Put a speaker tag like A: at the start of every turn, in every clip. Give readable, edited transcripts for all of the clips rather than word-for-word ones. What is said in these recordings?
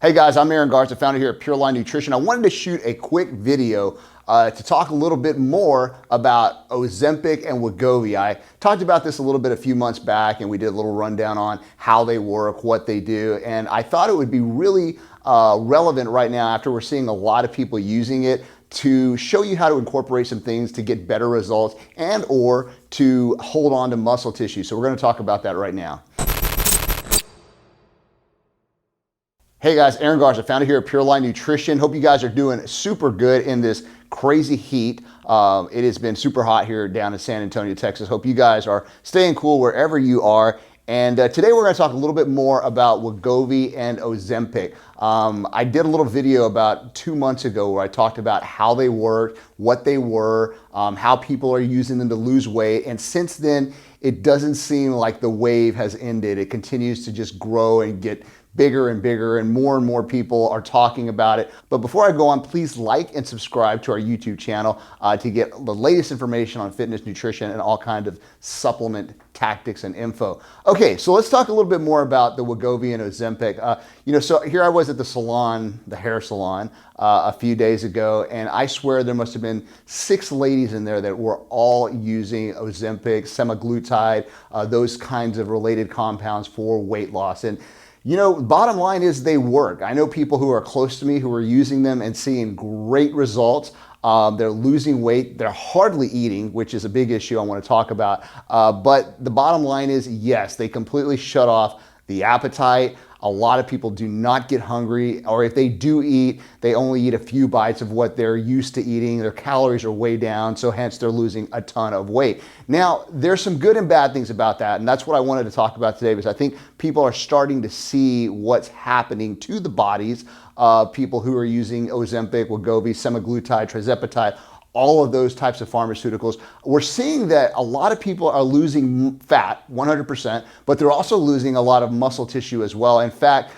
A: Hey guys, I'm Aaron Garza, founder here at Pure Line Nutrition. I wanted to shoot a quick video to talk a little bit more about Ozempic and Wegovy. I talked about this a little bit a few months back, and we did a little rundown on how they work, what they do, and I thought it would be really relevant right now after we're seeing a lot of people using it to show you how to incorporate some things to get better results and or to hold on to muscle tissue. So we're going to talk about that right now. Hey guys, Aaron Garza, founder here at Pure Line Nutrition. Hope you guys are doing super good in this crazy heat. It has been super hot here down in San Antonio, Texas. Hope you guys are staying cool wherever you are. And today we're going to talk a little bit more about Wegovy and Ozempic. I did a little video about 2 months ago where I talked about how they work, what they were, how people are using them to lose weight. And since then, it doesn't seem like the wave has ended. It continues to just grow and get bigger and bigger, and more people are talking about it. But before I go on, please like and subscribe to our YouTube channel to get the latest information on fitness, nutrition, and all kinds of supplement tactics and info. Okay, so let's talk a little bit more about the Wegovy and Ozempic. So here I was at the salon, the hair salon, a few days ago, and I swear there must have been 6 ladies in there that were all using Ozempic, Semaglutide, those kinds of related compounds for weight loss. And bottom line is they work. I know people who are close to me who are using them and seeing great results. They're losing weight. They're hardly eating, which is a big issue I want to talk about. But the bottom line is, yes, they completely shut off the appetite. A lot of people do not get hungry, or if they do eat, they only eat a few bites of what they're used to eating. Their calories are way down, so hence they're losing a ton of weight. Now, there's some good and bad things about that, and that's what I wanted to talk about today, because I think people are starting to see what's happening to the bodies of people who are using Ozempic, Wegovy, Semaglutide, Trizepatide, all of those types of pharmaceuticals. We're seeing that a lot of people are losing fat, 100%, but they're also losing a lot of muscle tissue as well. In fact,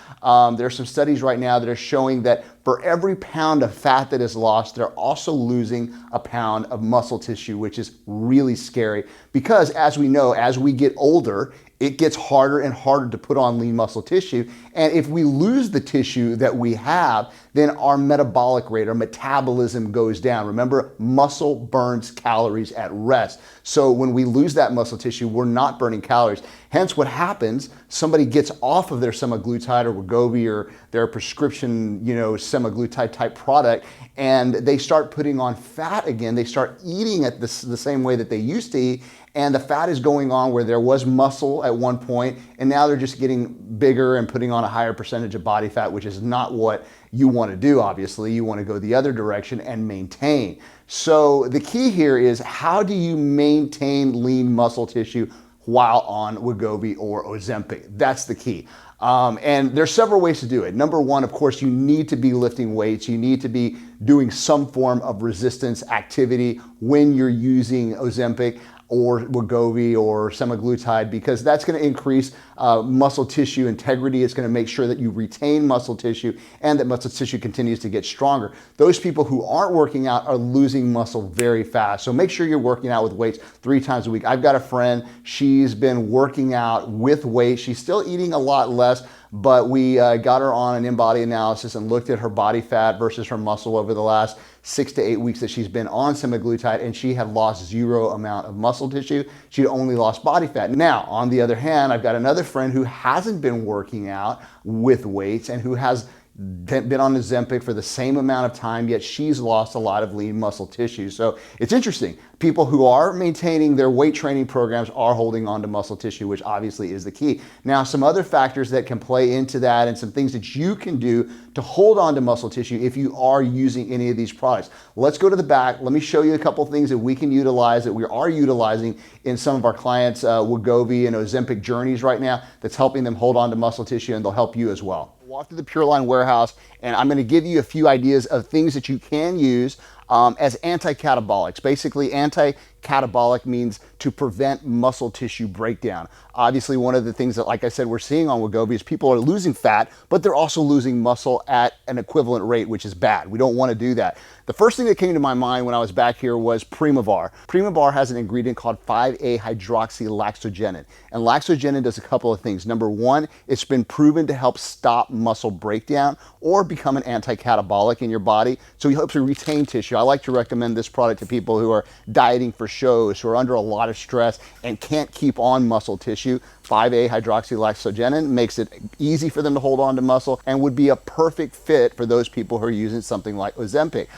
A: there's some studies right now that are showing that for every pound of fat that is lost, they're also losing a pound of muscle tissue, which is really scary because, as we know, as we get older, it gets harder and harder to put on lean muscle tissue. And if we lose the tissue that we have, then our metabolic rate, our metabolism goes down. Remember, muscle burns calories at rest. So when we lose that muscle tissue, we're not burning calories. Hence what happens, somebody gets off of their semaglutide or Wegovy or their prescription, semaglutide type product, and they start putting on fat again. They start eating at the same way that they used to eat, and the fat is going on where there was muscle at one point, and now they're just getting bigger and putting on a higher percentage of body fat, which is not what you want to do, obviously. You want to go the other direction and maintain. So the key here is, how do you maintain lean muscle tissue while on Wegovy or Ozempic? That's the key. And there's several ways to do it. Number one, of course, you need to be lifting weights. You need to be doing some form of resistance activity when you're using Ozempic or Wegovy or semaglutide, because that's going to increase muscle tissue integrity. It's going to make sure that you retain muscle tissue and that muscle tissue continues to get stronger. Those people who aren't working out are losing muscle very fast. So make sure you're working out with weights 3 times a week. I've got a friend, she's been working out with weights. She's still eating a lot less, but we got her on an in-body analysis and looked at her body fat versus her muscle over the last 6 to 8 weeks that she's been on semaglutide, and she had lost 0 amount of muscle tissue. She'd only lost body fat. Now, on the other hand, I've got another friend who hasn't been working out with weights and who has been on Ozempic for the same amount of time, yet she's lost a lot of lean muscle tissue. So it's interesting. People who are maintaining their weight training programs are holding on to muscle tissue, which obviously is the key. Now, some other factors that can play into that and some things that you can do to hold on to muscle tissue if you are using any of these products. Let's go to the back. Let me show you a couple things that we can utilize, that we are utilizing in some of our clients' Wegovy and Ozempic journeys right now, that's helping them hold on to muscle tissue, and they'll help you as well. Walk through the Pure Line warehouse, and I'm going to give you a few ideas of things that you can use as anti-catabolics. Basically, anti-catabolic means to prevent muscle tissue breakdown. Obviously, one of the things that, like I said, we're seeing on Wegovy is people are losing fat, but they're also losing muscle at an equivalent rate, which is bad. We don't want to do that. The first thing that came to my mind when I was back here was Primovar. Primovar has an ingredient called 5-A-hydroxylaxogenin. And laxogenin does a couple of things. Number one, it's been proven to help stop muscle breakdown or become an anti-catabolic in your body. So it helps you retain tissue. I like to recommend this product to people who are dieting for shows, who are under a lot of stress and can't keep on muscle tissue. 5-A-hydroxylaxogenin makes it easy for them to hold on to muscle and would be a perfect fit for those people who are using something like Ozempic.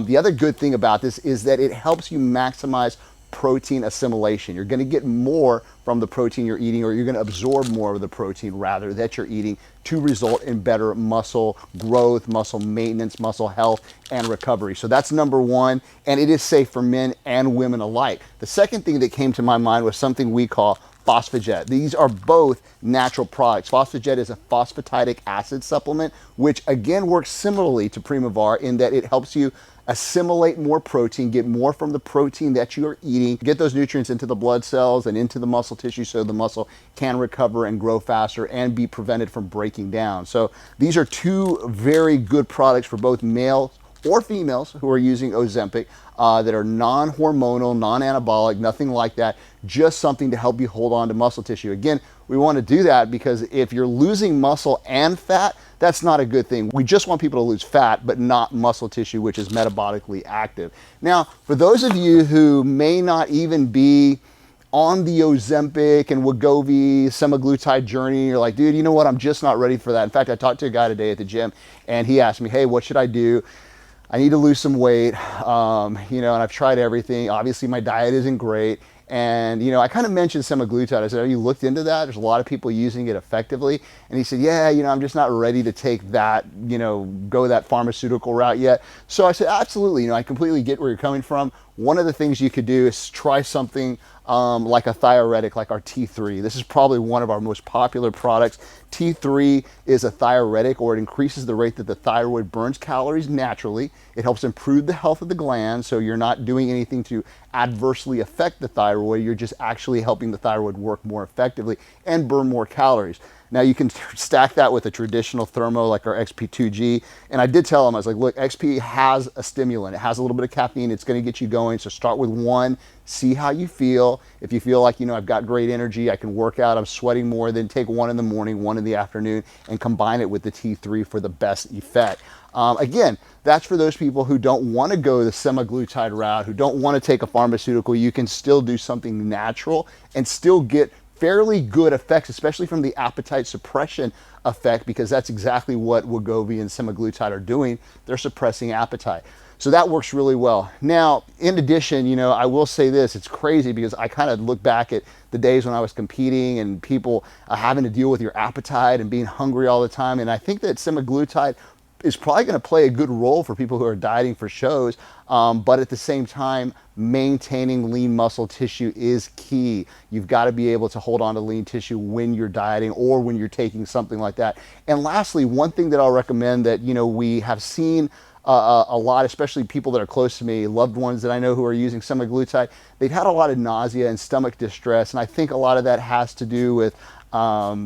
A: The other good thing about this is that it helps you maximize protein assimilation. You're going to get more from the protein you're eating, or you're going to absorb more of the protein rather that you're eating, to result in better muscle growth, muscle maintenance, muscle health, and recovery. So that's number one, and it is safe for men and women alike. The second thing that came to my mind was something we call Phosphajet. These are both natural products. Phosphajet is a phosphatidic acid supplement, which again works similarly to Primovar in that it helps you assimilate more protein, get more from the protein that you are eating, get those nutrients into the blood cells and into the muscle tissue so the muscle can recover and grow faster and be prevented from breaking down. So these are two very good products for both males or females who are using Ozempic that are non-hormonal, non-anabolic, nothing like that, just something to help you hold on to muscle tissue. Again, we want to do that because if you're losing muscle and fat, that's not a good thing. We just want people to lose fat, but not muscle tissue, which is metabolically active. Now, for those of you who may not even be on the Ozempic and Wegovy, Semaglutide journey, you're like, dude, you know what? I'm just not ready for that. In fact, I talked to a guy today at the gym and he asked me, hey, what should I do? I need to lose some weight, and I've tried everything. Obviously, my diet isn't great. And, I kind of mentioned semaglutide. I said, have you looked into that? There's a lot of people using it effectively. And he said, yeah, I'm just not ready to take that, go that pharmaceutical route yet. So I said, absolutely, I completely get where you're coming from. One of the things you could do is try something like a thyroretic, like our T3. This is probably one of our most popular products. T3 is a thyroretic, or it increases the rate that the thyroid burns calories naturally. It helps improve the health of the gland, so you're not doing anything to adversely affect the thyroid. You're just actually helping the thyroid work more effectively and burn more calories. Now you can stack that with a traditional thermo like our XP2G. And I did tell him, I was like, look, XP has a stimulant. It has a little bit of caffeine. It's going to get you going. So start with one, see how you feel. If you feel like, I've got great energy, I can work out, I'm sweating more, then take one in the morning, one in the afternoon, and combine it with the T3 for the best effect. Again, that's for those people who don't want to go the semaglutide route, who don't want to take a pharmaceutical. You can still do something natural and still get fairly good effects, especially from the appetite suppression effect, because that's exactly what Wegovy and semaglutide are doing. They're suppressing appetite. So that works really well. Now, in addition, I will say this, it's crazy because I kind of look back at the days when I was competing and people having to deal with your appetite and being hungry all the time. And I think that semaglutide is probably going to play a good role for people who are dieting for shows, but at the same time, maintaining lean muscle tissue is key. You've got to be able to hold on to lean tissue when you're dieting or when you're taking something like that. And lastly, one thing that I'll recommend that we have seen a lot, especially people that are close to me, loved ones that I know who are using semaglutide, they've had a lot of nausea and stomach distress, and I think a lot of that has to do with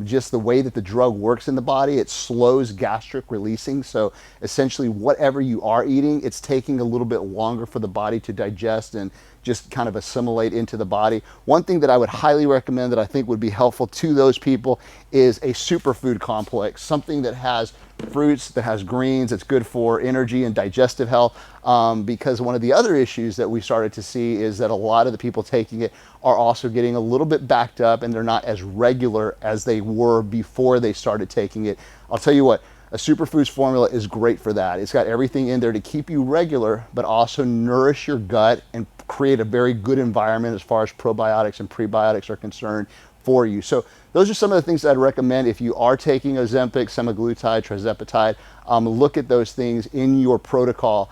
A: just the way that the drug works in the body. It slows gastric releasing. So essentially whatever you are eating, it's taking a little bit longer for the body to digest and just kind of assimilate into the body. One thing that I would highly recommend that I think would be helpful to those people is a superfood complex, something that has fruits, that has greens, that's good for energy and digestive health, because one of the other issues that we started to see is that a lot of the people taking it are also getting a little bit backed up, and they're not as regular as they were before they started taking it. I'll tell you what, a superfoods formula is great for that. It's got everything in there to keep you regular, but also nourish your gut and create a very good environment as far as probiotics and prebiotics are concerned for you. So those are some of the things that I'd recommend if you are taking Ozempic, Semaglutide, Trizepatide. Look at those things in your protocol,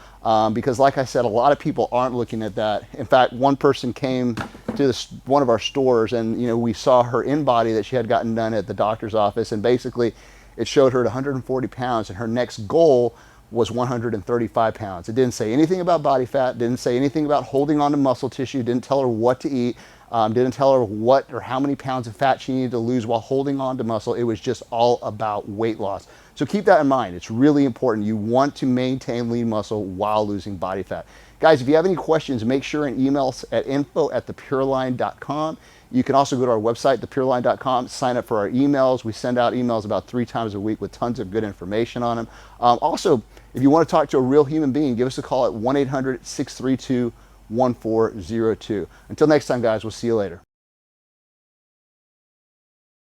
A: because like I said, a lot of people aren't looking at that. In fact, one person came to one of our stores and we saw her in-body that she had gotten done at the doctor's office, and basically it showed her at 140 pounds, and her next goal was 135 pounds. It didn't say anything about body fat, didn't say anything about holding on to muscle tissue, didn't tell her what to eat, didn't tell her what or how many pounds of fat she needed to lose while holding on to muscle. It was just all about weight loss. So keep that in mind. It's really important. You want to maintain lean muscle while losing body fat. Guys, if you have any questions, make sure and email us at info@thepureline.com. You can also go to our website, thepureline.com, sign up for our emails. We send out emails about 3 times a week with tons of good information on them. Also, if you want to talk to a real human being, give us a call at 1-800-632-1402. Until next time, guys, we'll see you later.